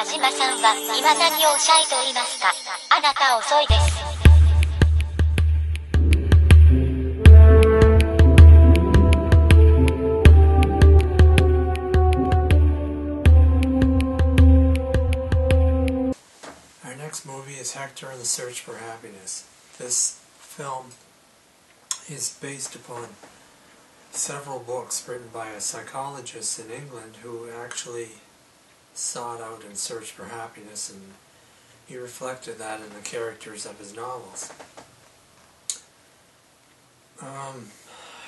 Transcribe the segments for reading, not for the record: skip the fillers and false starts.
田島さんは今何をおっしゃいと言いますか。あなた遅いです。Our next movie is Hector and the Search for Happiness. This film is based upon several books written by a psychologist in England who actually sought out and searched for happiness, and he reflected that in the characters of his novels.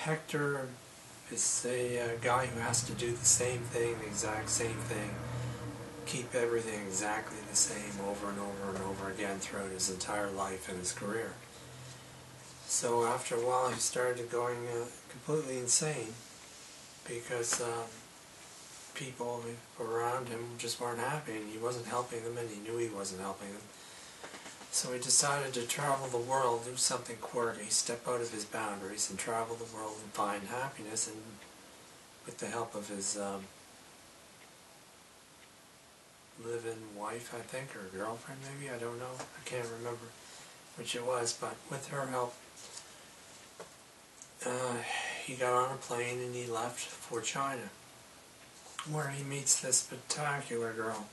Hector is a guy who has to do the same thing, the exact same thing, keep everything exactly the same over and over and over again throughout his entire life and his career. So after a while he started going completely insane because people around him just weren't happy, and he wasn't helping them, and he knew he wasn't helping them. So he decided to travel the world, do something quirky, step out of his boundaries and travel the world and find happiness, and with the help of his live-in wife, I think, or girlfriend maybe, I don't know, I can't remember which it was, but with her help he got on a plane and he left for China, where he meets this spectacular girl.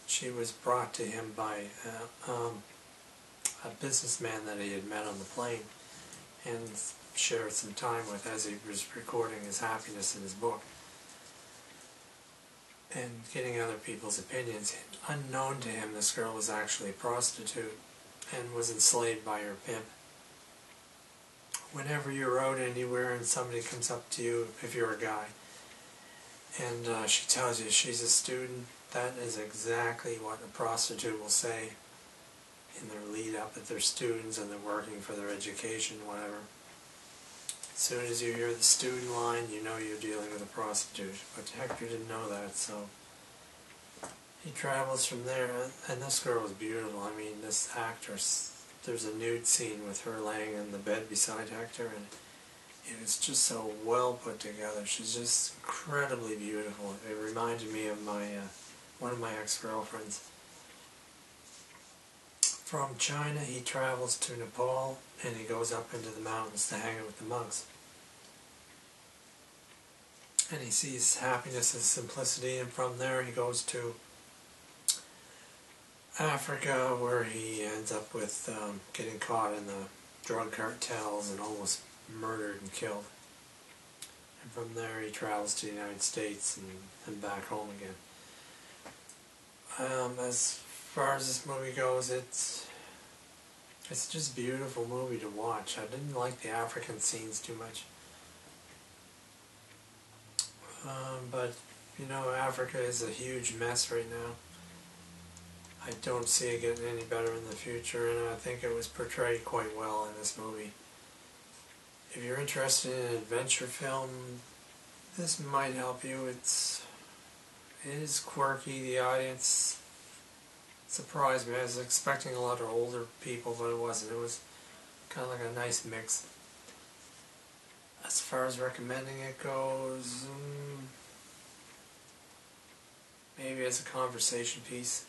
She was brought to him by a businessman that he had met on the plane and shared some time with as he was recording his happiness in his book and getting other people's opinions. Unknown to him, this girl was actually a prostitute and was enslaved by her pimp. Whenever you're out anywhere and somebody comes up to you, if you're a guy, and she tells you she's a student, that is exactly what a prostitute will say in their lead up, that they're students and they're working for their education, whatever. As soon as you hear the student line, you know you're dealing with a prostitute. But Hector didn't know that, so he travels from there, and this girl was beautiful. I mean, this actress, there's a nude scene with her laying in the bed beside Hector, and it was just so well put together. She's just incredibly beautiful. It reminded me of my one of my ex-girlfriends. From China, he travels to Nepal, and he goes up into the mountains to hang out with the monks. And he sees happiness and simplicity, and from there he goes to Africa, where he ends up with getting caught in the drug cartels and almost murdered and killed. And from there he travels to the United States and back home again. As far as this movie goes, it's just a beautiful movie to watch. I didn't like the African scenes too much. But, you know, Africa is a huge mess right now. I don't see it getting any better in the future, and I think it was portrayed quite well in this movie. If you're interested in an adventure film, this might help you. It is quirky. The audience surprised me. I was expecting a lot of older people, but it wasn't. It was kind of like a nice mix. As far as recommending it goes, maybe as a conversation piece.